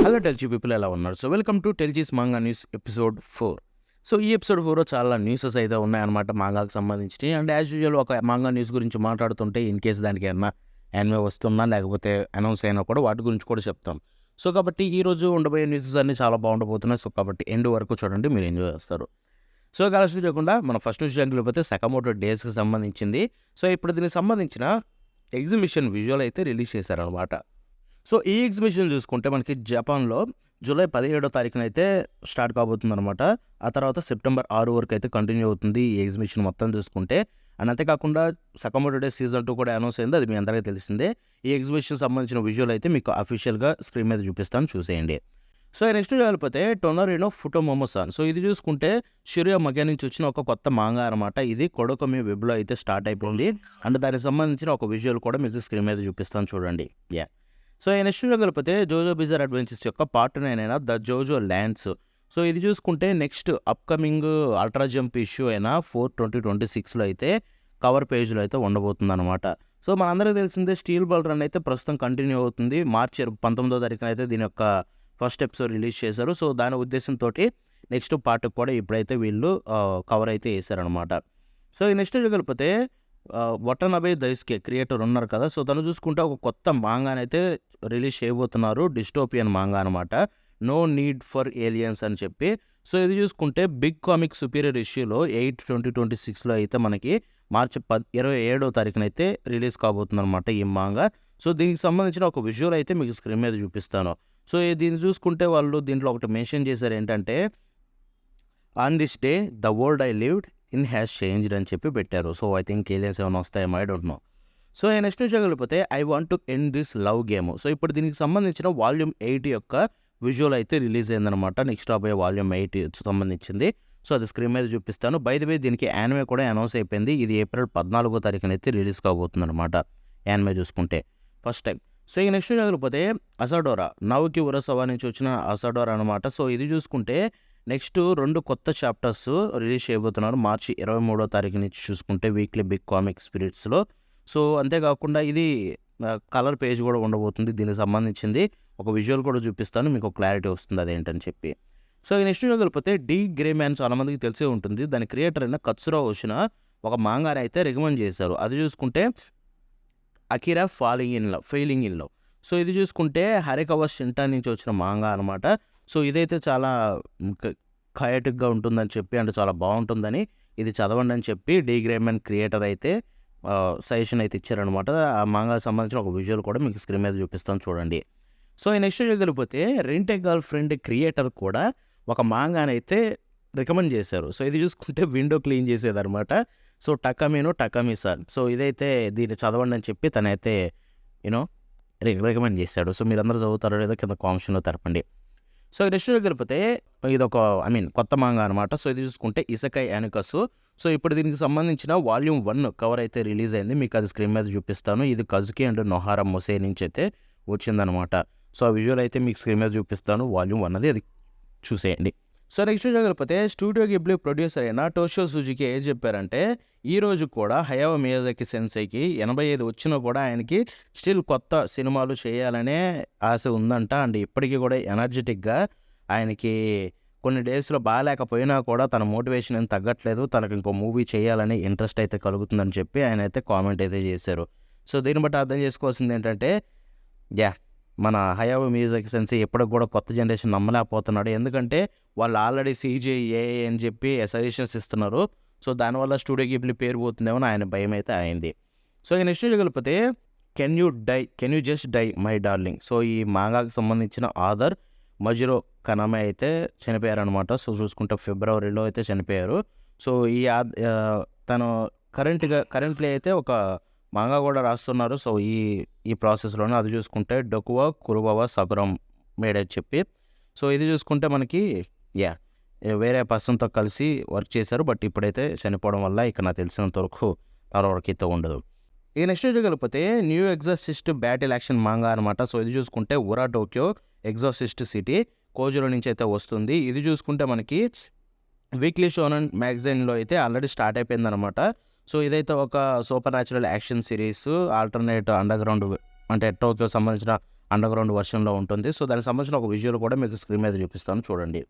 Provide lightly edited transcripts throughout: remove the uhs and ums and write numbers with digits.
Hello టెల్జీ people ఎలా ఉన్నారు? So welcome to టెల్జీస్ మాంగా న్యూస్ ఎపిసోడ్ 4. సో ఈ ఎపిసోడ్ 4లో చాలా న్యూసెస్ అయితే ఉన్నాయన్నమాట మాంగాకి సంబంధించి. అండ్ యాజ్ యూజువల్ ఒక మాంగా న్యూస్ గురించి మాట్లాడుతుంటే ఇన్ కేస్ దానికి ఏమన్నా యానిమే వస్తున్నా లేకపోతే అనౌన్స్ అయినా కూడా వాటి గురించి కూడా చెప్తాం. సో కాబట్టి ఈరోజు ఉండబోయే న్యూసెస్ అన్నీ చాలా బాగుండబోతున్నాయి. సో కాబట్టి ఎండ్ వరకు చూడండి, మీరు ఎంజాయ్ చేస్తారు. సో కలిసి చేయకుండా మన ఫస్ట్ న్యూస్ వెళ్ళిపోతే సకమోటో డేస్కి సంబంధించింది. సో ఇప్పుడు దీనికి సంబంధించిన ఎగ్జిబిషన్ విజువల్ అయితే రిలీజ్ చేశారనమాట. సో ఈ ఎగ్జిబిషన్ చూసుకుంటే మనకి జపాన్లో జూలై 17వ తారీఖున అయితే స్టార్ట్ కాబోతుందన్నమాట. ఆ తర్వాత సెప్టెంబర్ 6 వరకు అయితే కంటిన్యూ అవుతుంది ఈ ఎగ్జిబిషన్ మొత్తం చూసుకుంటే. అండ్ అంతేకాకుండా సకమోటో డే సీజన్ 2 కూడా అనౌన్స్ అయింది, అది మీ అందరికీ తెలిసిందే. ఈ ఎగ్జిబిషన్ సంబంధించిన విజువల్ అయితే మీకు అఫీషియల్గా స్క్రీన్ మీద చూపిస్తాను, చూసేయండి. సో నెక్స్ట్ వెళ్ళిపోతే టొనరినో ఫుటోమోమోసాన్. సో ఇది చూసుకుంటే షిరియా మగా నుంచి వచ్చిన ఒక కొత్త మాంగా అనమాట. ఇది కొడొకమి వెబ్లో అయితే స్టార్ట్ అయిపోయింది. అండ్ దానికి సంబంధించిన ఒక విజువల్ కూడా మీకు స్క్రీన్ మీద చూపిస్తాను, చూడండి. సో నెక్స్ట్ వెళ్ళిపోతే జోజో బిజార్ అడ్వెంచర్స్ యొక్క పార్ట్ 9 అయిన ద జోజో ల్యాండ్స్. సో ఇది చూసుకుంటే next upcoming ultra jump issue అయిన 4/2026లో అయితే కవర్ పేజ్లో అయితే ఉండబోతుంది అనమాట. సో మనందరికీ తెలిసిందే స్టీల్ బాల్ రన్ అయితే ప్రస్తుతం కంటిన్యూ అవుతుంది. మార్చి 19వ తారీఖున అయితే దీని యొక్క ఫస్ట్ ఎపిసోడ్ రిలీజ్ చేశారు. సో దాని ఉద్దేశంతో నెక్స్ట్ పార్ట్ కూడా ఇప్పుడైతే వీళ్ళు కవర్ అయితే వేశారనమాట. సో ఈ నెక్స్ట్ వెళ్ళిపోతే వటనబే దైస్కే క్రియేటర్ ఉన్నారు కదా, సో తను చూసుకుంటే ఒక కొత్త మాంగాని అయితే రిలీజ్ చేయబోతున్నారు. డిస్టోపియన్ మాంగా అనమాట, నో నీడ్ ఫర్ ఏలియన్స్ అని చెప్పి. సో ఇది చూసుకుంటే బిగ్ కామిక్ సుపీరియర్ ఇష్యూలో 8/2026లో అయితే మనకి మార్చి 27వ తారీఖున అయితే రిలీజ్ కాబోతుంది అనమాట ఈ మాంగా. సో దీనికి సంబంధించిన ఒక విజువల్ అయితే మీకు స్క్రీన్ మీద చూపిస్తాను. సో దీన్ని చూసుకుంటే వాళ్ళు దీంట్లో ఒకటి మెన్షన్ చేశారు, ఏంటంటే on this day the world I lived in has changed అని చెప్పి పెట్టారు. సో ఐ థింక్ ఏలియన్స్ ఏమైనా వస్తాయేమో, I don't know. So next చూడగలిగిపోతే I want to end this love game. So ఇప్పుడు దీనికి సంబంధించిన వాల్యూమ్ 8 యొక్క విజువల్ అయితే రిలీజ్ అయిందనమాట. నెక్స్ట్ రాబోయే వాల్యూమ్ 8 సంబంధించింది. సో అది స్క్రీన్ మీద చూపిస్తాను. బై ది వే దీనికి యానిమే కూడా అనౌన్స్ అయిపోయింది. ఇది ఏప్రిల్ 14వ తారీఖున అయితే రిలీజ్ కాబోతుంది అనమాట. యానిమే చూసుకుంటే ఫస్ట్ టైం. సో ఇక నెక్స్ట్ చూడగలిగిపోతే అసాడోరా నౌకి ఉరసవా నుంచి వచ్చిన అసాడోరా అనమాట. సో ఇది చూసుకుంటే నెక్స్ట్ 2 కొత్త చాప్టర్స్ రిలీజ్ చేయబోతున్నారు మార్చి 23వ తారీఖు నుంచి చూసుకుంటే వీక్లీ బిగ్ కామిక్ స్పిరిట్స్లో. సో అంతేకాకుండా ఇది కలర్ పేజ్ కూడా ఉండబోతుంది. దీనికి సంబంధించింది ఒక విజువల్ కూడా చూపిస్తాను, మీకు క్లారిటీ వస్తుంది అదేంటని చెప్పి. సో నెక్స్ట్ వెళ్ళిపోతే డి గ్రే మ్యాన్ చాలామందికి తెలిసే ఉంటుంది. దాని క్రియేటర్ అయిన కత్సురా ఓషినా ఒక మాంగాని అయితే రికమెండ్ చేశారు. అది చూసుకుంటే Akira failing in love. So ఇది చూసుకుంటే హరికవ షింటా నుంచి వచ్చిన మాంగా అనమాట. సో ఇదైతే చాలా కయాటిక్గా ఉంటుందని చెప్పి, అంటే చాలా బాగుంటుందని, ఇది చదవండి అని చెప్పి డి గ్రేమన్ క్రియేటర్ అయితే సజెషన్ అయితే ఇచ్చారనమాట. ఆ మాంగాకి సంబంధించిన ఒక విజువల్ కూడా మీకు స్క్రీన్ మీద చూపిస్తాను, చూడండి. సో ఈ నెక్స్ట్ వెళ్ళిపోతే rent a girlfriend creator కూడా ఒక మాంగాని అయితే రికమెండ్ చేశారు. సో ఇది చూసుకుంటే విండో క్లీన్ చేసేదనమాట. So Takami sir. సో ఇదైతే దీన్ని చదవండి అని చెప్పి తనైతే యూనో రికమెండ్ చేశాడు. సో మీరందరూ చదువుతారో లేదో కింద కామెంట్స్లో తెరపండి. సో ఈ నెక్స్ట్ వెళ్ళిపోతే ఇది ఒక కొత్త మాంగా అనమాట. సో ఇది చూసుకుంటే ఇసకై యానికసు. సో ఇప్పుడు దీనికి సంబంధించిన వాల్యూమ్ 1 కవర్ అయితే రిలీజ్ అయింది, మీకు అది స్క్రీన్ మీద చూపిస్తాను. ఇది కజుకి అండ్ నొహారా మొసే నుంచి అయితే వచ్చిందనమాట. సో ఆ విజువల్ అయితే మీకు స్క్రీన్ మీద చూపిస్తాను, వాల్యూమ్ 1 అది చూసేయండి. సో నెక్స్ట్ చూడగలిగితే స్టూడియో గిబ్లీ ప్రొడ్యూసర్ అయిన టోషో సుజుకి ఏం చెప్పారంటే, ఈరోజు కూడా హయావో మియాజాకి సెన్సైకి 85 వచ్చినా కూడా ఆయనకి స్టిల్ కొత్త సినిమాలు చేయాలనే ఆశ ఉందంట. అండ్ ఇప్పటికీ కూడా ఎనర్జెటిక్గా ఆయనకి కొన్ని డేస్లో బాగాలేకపోయినా కూడా తన మోటివేషన్ ఏం తగ్గట్లేదు, తనకు ఇంకో మూవీ చేయాలని ఇంట్రెస్ట్ అయితే కలుగుతుందని చెప్పి ఆయన అయితే కామెంట్ అయితే చేశారు. సో దీన్ని బట్టి అర్థం చేసుకోవాల్సింది ఏంటంటే, మన హయావో మియాజాకి సెన్సై ఎప్పటికి కూడా కొత్త జనరేషన్ నమ్మలేకపోతున్నాడు. ఎందుకంటే వాళ్ళు ఆల్రెడీ సీజీ ఏఐ అని చెప్పి సజెషన్స్ ఇస్తున్నారు. సో దానివల్ల స్టూడియో గిబ్లీ పేరు పోతుందేమో ఆయన భయం అయితే అయింది. సో ఈ నెక్స్ట్ వెళ్ళిపోతే can you just die my darling. So ఈ మాంగాకి సంబంధించిన ఆథర్ మజిరో కనామే అయితే చనిపోయారనమాట. సో చూసుకుంటే ఫిబ్రవరిలో అయితే చనిపోయారు. సో ఈ తను కరెంట్లీ అయితే ఒక మాంగా కూడా రాస్తున్నారు. సో ఈ ప్రాసెస్లోనే అది చూసుకుంటే డొకువా కురువవా సగురం మేడ్ అని చెప్పి. సో ఇది చూసుకుంటే మనకి వేరే పర్సన్తో కలిసి వర్క్ చేశారు. బట్ ఇప్పుడైతే చనిపోవడం వల్ల ఇక నాకు తెలిసినంత వరకు అయితే ఉండదు. ఇక నెక్స్ట్ వెళ్ళిపోతే new Exorcist battle action manga అనమాట. సో ఇది చూసుకుంటే ఉరా టోక్యో ఎగ్జాసిస్ట్ సిటీ కోజులో నుంచి అయితే వస్తుంది. ఇది చూసుకుంటే మనకి వీక్లీ షోనన్ మ్యాగజైన్లో అయితే ఆల్రెడీ స్టార్ట్ అయిపోయిందనమాట. సో ఇదైతే ఒక super natural action series, alternate under ground అంటే టోక్యో సంబంధించిన అండర్‌గ్రౌండ్ వర్షన్‌లో ఉంటుంది. సో, దానికి సంబంధించిన ఒక విజువల్ కూడా మీకు స్క్రీన్ మీద చూపిస్తాను చూడండి.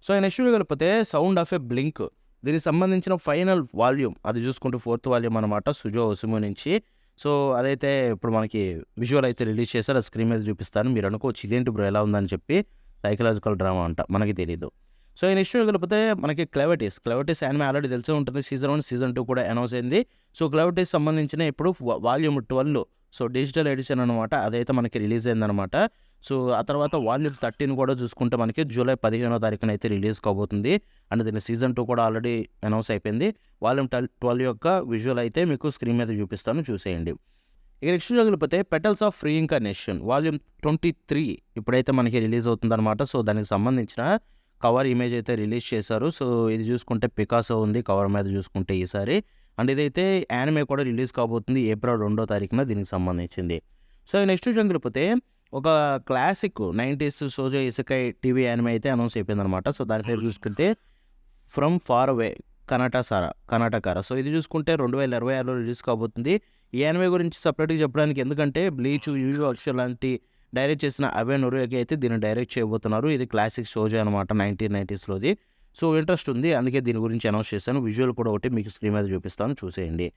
సో, నెక్స్ట్ చూడగలిగితే 'సౌండ్ ఆఫ్ ఎ బ్లింక్' దీనికి సంబంధించిన ఫైనల్ వాల్యూమ్ అది చూసుకుంటే 4థ్ వాల్యూమ్ అనమాట 'సుజో ఒసుము' నుంచి. సో, అదైతే ఇప్పుడు మనకి విజువల్ అయితే రిలీజ్ చేశారు. అది స్క్రీన్ మీద చూపిస్తాను. మీరు అనుకోవచ్చు ఇదేంటి బ్రో ఎలా ఉందని చెప్పి. సైకలాజికల్ డ్రామా అంట మనకి తెలీదు. సో, ఈ నెక్స్ట్ చూడగలిగితే మనకి 'క్లెవిటీస్' యానిమే ఆల్రెడీ తెలిసే ఉంటుంది. సీజన్ 1, సీజన్ 2 కూడా అనౌన్స్ అయింది. సో, 'క్లెవిటీస్' సంబంధించిన ఇప్పుడు వాల్యూమ్ 12 సో, డిజిటల్ ఎడిషన్ అనమాట. అదైతే మనకి రిలీజ్ అయిందనమాట. సో, ఆ తర్వాత వాల్యూమ్ 13 కూడా చూసుకుంటే మనకి జూలై 15వ తారీఖున అయితే రిలీజ్ కాబోతుంది. అండ్ దీని సీజన్ 2 కూడా ఆల్రెడీ అనౌన్స్ అయిపోయింది. వాల్యూమ్ 12 యొక్క విజువల్ అయితే మీకు స్క్రీన్ మీద చూపిస్తాను చూసేయండి. ఇక నెక్స్ట్ చూడగలిగితే 'పెటల్స్ ఆఫ్ రీఇన్కార్నేషన్' వాల్యూమ్ 23 ఇప్పుడైతే మనకి రిలీజ్ అవుతుందనమాట. సో, దానికి సంబంధించిన కవర్ ఇమేజ్ అయితే రిలీజ్ చేశారు. సో, ఇది చూసుకుంటే పికాసో ఉంది కవర్ మీద చూసుకుంటే ఈసారి. అండ్ ఇదైతే యానిమే కూడా రిలీజ్ కాబోతుంది ఏప్రిల్ 2వ తారీఖున దీనికి సంబంధించింది. సో, నెక్స్ట్ చూడగలిగితే ఒక క్లాసిక్ 90s షోజో ఇసెకై టీవీ యానిమే అయితే అనౌన్స్ అయిపోయిందనమాట. సో, దాని పేరు చూసుకుంటే 'ఫ్రమ్ ఫార్ అవే కనాటకారా' సో, ఇది చూసుకుంటే 2026లో రిలీజ్ కాబోతుంది. ఈ యానిమే గురించి సెపరేట్‌గా చెప్పడానికి ఎందుకంటే 'బ్లీచ్', 'యుయు హకుషో' లాంటి డైరెక్ట్ చేసిన అబే నొరియాకి అయితే దీన్ని డైరెక్ట్ చేయబోతున్నారు. ఇది క్లాసిక్ షోజో అనమాట 1990స్‌లోది. సో, ఇంట్రెస్ట్ ఉంది. అందుకే దీని గురించి అనౌన్స్ చేశాను. విజువల్ కూడా ఒకటి మీకు స్క్రీన్ మీద చూపిస్తాను చూసేయండి.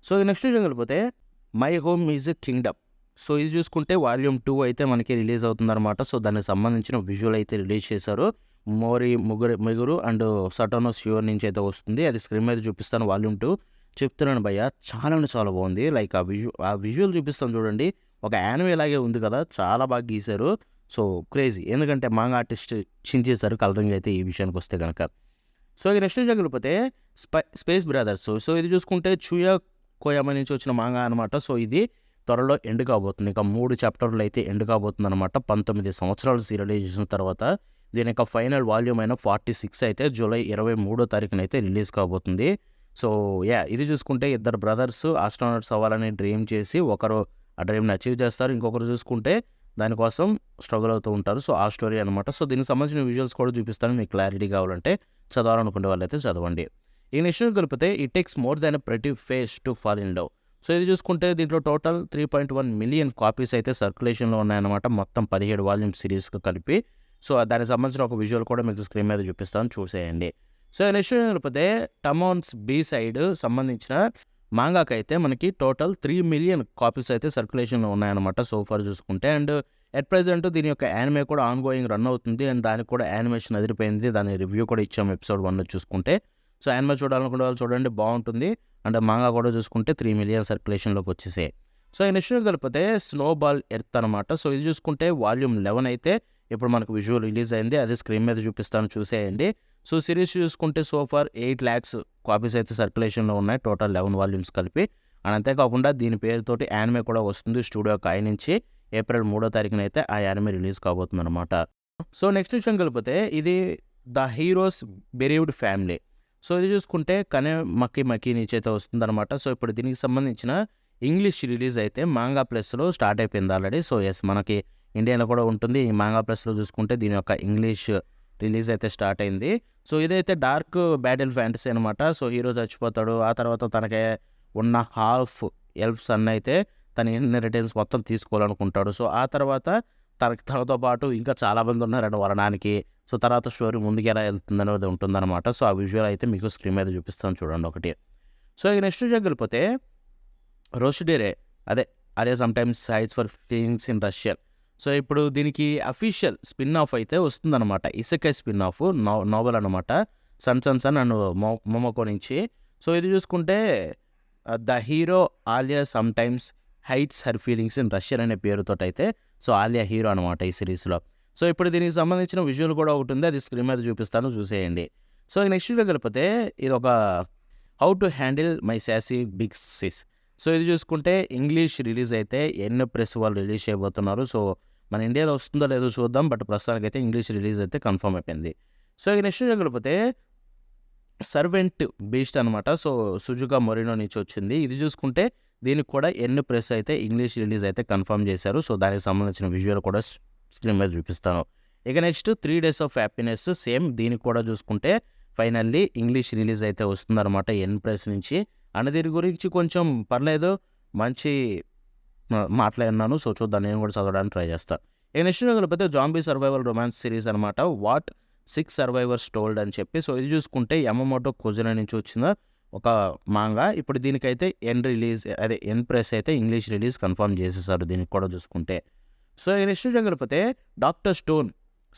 సో, నెక్స్ట్ చూడగలిగితే 'my home is a Kingdom' so, ఇది చూసుకుంటే వాల్యూమ్ 2 అయితే మనకి రిలీజ్ అవుతుందనమాట. సో, దానికి సంబంధించిన విజువల్ అయితే రిలీజ్ చేశారు. మోరి మిగురు అండ్ సటోనో ష్యూర్ నుంచి అయితే వస్తుంది. అది స్క్రీన్ మీద చూపిస్తాను వాల్యూమ్ 2 చెప్తున్నాను భయ్యా చాలా అంటే చాలా బాగుంది. లైక్ ఆ విజువల్ చూపిస్తాను చూడండి. ఒక యానిమే లాగే ఉంది కదా! చాలా బాగా గీశారు. సో, క్రేజీ ఎందుకంటే మాంగా ఆర్టిస్ట్ చించేశారు కలరింగ్ అయితే ఈ విషయానికి వస్తే గనక. సో, ఇక నెక్స్ట్ చూడగలిగితే 'స్పేస్ బ్రదర్స్' సో, ఇది చూసుకుంటే 'చుయా కోయమా' నుంచి వచ్చిన మాంగా అనమాట. సో, ఇది త్వరలో ఎండ్ కాబోతుంది. ఇంకా 3 చాప్టర్లు అయితే ఎండ్ కాబోతుందనమాట. 19 సంవత్సరాలు రిలీజ్ చేసిన తర్వాత దీని యొక్క ఫైనల్ వాల్యూమ్ అయిన 46 అయితే జూలై 23వ తారీఖున అయితే రిలీజ్ కాబోతుంది. సో, ఇది చూసుకుంటే ఇద్దరు బ్రదర్స్ ఆస్ట్రోనాట్స్ అవ్వాలని డ్రీమ్ చేసి ఒకరు ఆ డ్రీమ్‌ని అచీవ్ చేస్తారు. ఇంకొకరు చూసుకుంటే దానికోసం స్ట్రగుల్ అవుతూ ఉంటారు. సో, ఆ స్టోరీ అనమాట. సో, దీనికి సంబంధించిన విజువల్స్ కూడా చూపిస్తాను. మీకు క్లారిటీ కావాలంటే చదవాలనుకునే వాళ్ళైతే చదవండి. ఈ నెక్స్ట్ కలిపితే 'it takes more than a pretty face to fall in love' so, ఇది చూసుకుంటే దీంట్లో టోటల్ 3.1 మిలియన్ కాపీస్ అయితే సర్క్యులేషన్‌లో ఉన్నాయన్నమాట. మొత్తం 17 వాల్యూమ్ సిరీస్‌కి కలిపి. సో, దానికి సంబంధించిన ఒక విజువల్ కూడా మీకు స్క్రీన్ మీద చూపిస్తాను చూసేయండి. సో, నెక్స్ట్ కలిపితే 'టమోన్స్ బీ సైడ్' సంబంధించిన మాంగాకైతే మనకి టోటల్ 3 మిలియన్ కాపీస్ అయితే సర్క్యులేషన్‌లో ఉన్నాయన్నమాట సో ఫార్ చూసుకుంటే. అండ్ ఎట్ ప్రెజెంట్ దీని యొక్క యానిమే కూడా ఆన్‌గోయింగ్ రన్ అవుతుంది. అండ్ దానికి కూడా యానిమేషన్ అదిరిపోయింది. దాని రివ్యూ కూడా ఇచ్చాము ఎపిసోడ్ 1 చూసుకుంటే. సో, యానిమే చూడాలనుకునే వాళ్ళు చూడండి బాగుంటుంది. అండ్ మాంగా కూడా చూసుకుంటే 3 మిలియన్ సర్క్యులేషన్‌లోకి వచ్చేసాయి. సో, ఈ నెక్స్ట్ కలిపితే 'స్నోబాల్ ఎర్త్' అనమాట. సో, ఇది చూసుకుంటే వాల్యూమ్ 11 అయితే ఇప్పుడు మనకు విజువల్ రిలీజ్ అయింది. అది స్క్రీన్ మీద చూపిస్తాను చూసేయండి. సో, సిరీస్ చూసుకుంటే సో ఫార్ 8 lakhs కాపీస్ అయితే సర్క్యులేషన్‌లో ఉన్నాయి. టోటల్ 11 వాల్యూమ్స్ కలిపి. అండ్ అంతేకాకుండా దీని పేరుతోటి యానిమే కూడా వస్తుంది. స్టూడియో కాయ్ నుంచి ఏప్రిల్ 3వ తారీఖున అయితే ఆ యానిమే రిలీజ్ కాబోతుందన్నమాట. సో, నెక్స్ట్ విషయం కలిపితే ఇది 'ద హీరోస్ బెరీవ్డ్ ఫ్యామిలీ' సో, ఇది చూసుకుంటే 'కనే మకి' నుంచి అయితే వస్తుందన్నమాట. సో, ఇప్పుడు దీనికి సంబంధించిన ఇంగ్లీష్ రిలీజ్ అయితే మాంగా ప్లస్‌లో స్టార్ట్ అయిపోయింది ఆల్రెడీ. సో, మనకి ఇండియాలో కూడా ఉంటుంది. ఈ మాంగా ప్లస్‌లో చూసుకుంటే దీని యొక్క ఇంగ్లీష్ రిలీజ్ అయితే స్టార్ట్ అయింది. సో, ఇదైతే డార్క్ బ్యాటిల్ ఫ్యాంటసీ అనమాట. సో, హీరో చచ్చిపోతాడు. ఆ తర్వాత తనకి ఉన్న హాఫ్ ఎల్ఫ్ సన్ అయితే తన ఇన్హెరిటెన్స్ మొత్తం తీసుకోవాలనుకుంటాడు. సో, ఆ తర్వాత తనతో పాటు ఇంకా చాలామంది ఉన్నారండి వరణానికి. సో, తర్వాత స్టోరీ ముందుకు ఎలా వెళ్తుందనేది ఉంటుందన్నమాట. సో, ఆ విజువల్ అయితే మీకు స్క్రీన్ మీద చూపిస్తాను చూడండి ఒకటి. సో, ఇక నెక్స్ట్ వెళ్ళిపోతే 'రోషిడేరే' అదే sometimes hides for feelings in Russian. So, ఇప్పుడు దీనికి అఫీషియల్ స్పిన్ ఆఫ్ అయితే వస్తుందన్నమాట. ఇసెకై స్పిన్ ఆఫ్ నోవెల్ అనమాట. సన్ అండ్ మొమోకో నుంచి. సో, ఇది చూసుకుంటే 'the hero Alia sometimes hides her feelings in Russian' అనే పేరుతోటైతే సో, ఆలియా హీరో అనమాట ఈ సిరీస్‌లో. సో, ఇప్పుడు దీనికి సంబంధించిన విజువల్ కూడా ఒకటి ఉంది. అది స్క్రీన్ మీద చూపిస్తాను చూసేయండి. సో, నెక్స్ట్ వెళ్ళిపోతే ఇదొక 'how to handle my saucy big sis' so, ఇది చూసుకుంటే ఇంగ్లీష్ రిలీజ్ అయితే ప్రెస్ వాళ్ళు రిలీజ్ చేయబోతున్నారు. సో, మన ఇండియాలో వస్తుందో లేదో చూద్దాం. బట్ ప్రస్తుతానికైతే ఇంగ్లీష్ రిలీజ్ అయితే కన్ఫర్మ్ అయిపోయింది. సో, ఇక నెక్స్ట్ వెళ్ళిపోతే 'సర్వెంట్ బీస్ట్' అనమాట. సో, సుజుకా మొరినో నుంచి వచ్చింది. ఇది చూసుకుంటే దీనికి కూడా ప్రెస్ అయితే ఇంగ్లీష్ రిలీజ్ అయితే కన్ఫర్మ్ చేశారు. సో, దానికి సంబంధించిన విజువల్ కూడా స్క్రీన్ మీద చూపిస్తాను. ఇక next 3 days of happiness same దీనికి కూడా చూసుకుంటే ఫైనల్లీ ఇంగ్లీష్ రిలీజ్ అయితే వస్తుందన్నమాట ప్రెస్ నుంచి. అండ్ దీని గురించి కొంచెం పర్లేదు మంచి మాట్లాడినాను. సో చూద్దాం, నేను కూడా చదవడానికి ట్రై చేస్తాను. ఇక నెక్స్ట్ చూడగలిగితే జాంబీ సర్వైవల్ రొమాన్స్ సిరీస్ అనమాట. వాట్ 6 సర్వైవర్స్ టోల్డ్ అని చెప్పి. సో ఇది చూసుకుంటే యమమోటో కుజిన నుంచి వచ్చిన ఒక మాంగా. ఇప్పుడు దీనికైతే ఎన్ ప్రెస్ అయితే ఇంగ్లీష్ రిలీజ్ కన్ఫర్మ్ చేసేసారు దీనికి కూడా చూసుకుంటే. సో నెక్స్ట్ చూడగలిగితే డాక్టర్ స్టోన్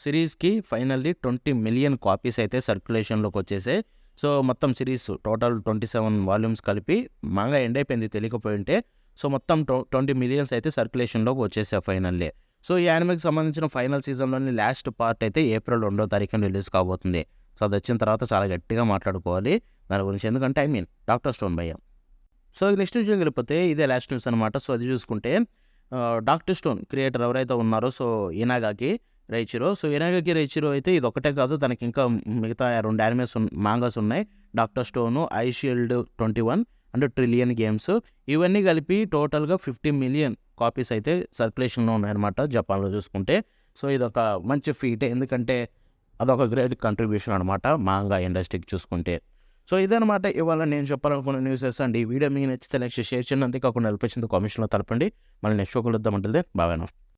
సిరీస్కి ఫైనల్లీ 20 మిలియన్ కాపీస్ అయితే సర్క్యులేషన్లోకి వచ్చేసాయి. సో మొత్తం సిరీస్ టోటల్ 27 వాల్యూమ్స్ కలిపి మాంగా ఎండ్ అయిపోయింది తెలియకపోయింటే. సో మొత్తం 20 మిలియన్స్ అయితే సర్క్యులేషన్లోకి వచ్చేసాయి ఫైనల్లీ. సో ఈ యానిమేకి సంబంధించిన ఫైనల్ సీజన్లోని లాస్ట్ పార్ట్ అయితే ఏప్రిల్ 2వ తారీఖున రిలీజ్ కాబోతుంది. సో అది వచ్చిన తర్వాత చాలా గట్టిగా మాట్లాడుకోవాలి దాని గురించి, ఎందుకంటే డాక్టర్ స్టోన్ భయ్య. సో నెక్స్ట్ విషయం వెళ్ళిపోతే ఇదే లాస్ట్ న్యూస్ అనమాట. సో అది చూసుకుంటే డాక్టర్ స్టోన్ క్రియేటర్ ఎవరైతే ఉన్నారో సో ఇనాగాకి రైచిరో. సో ఇనాగాకి రైచిరో అయితే ఇది ఒకటే కాదు, తనకి ఇంకా మిగతా 2 యానిమేస్ మాంగాస్ ఉన్నాయి. Doctor stone, I shield 21 and trillion games. ఇవన్నీ కలిపి టోటల్గా 50 మిలియన్ కాపీస్ అయితే సర్క్యులేషన్లో ఉన్నాయన్నమాట జపాన్లో చూసుకుంటే. సో ఇదొక మంచి ఫీట్, ఎందుకంటే అదొక గ్రేట్ కంట్రిబ్యూషన్ అనమాట మాంగా ఇండస్ట్రీకి చూసుకుంటే. సో ఇదనమాట ఇవాళ నేను చెప్పాలనుకున్న న్యూసెస్ అండి. ఈ వీడియో మీకు నచ్చితే లైక్ షేర్ చేయండి, అంతేకాకుండా హెల్ప్ వచ్చింది కామెంట్స్లో తెలపండి. మళ్ళీ నెక్స్ట్ కలుద్దాం అంటే బాగా.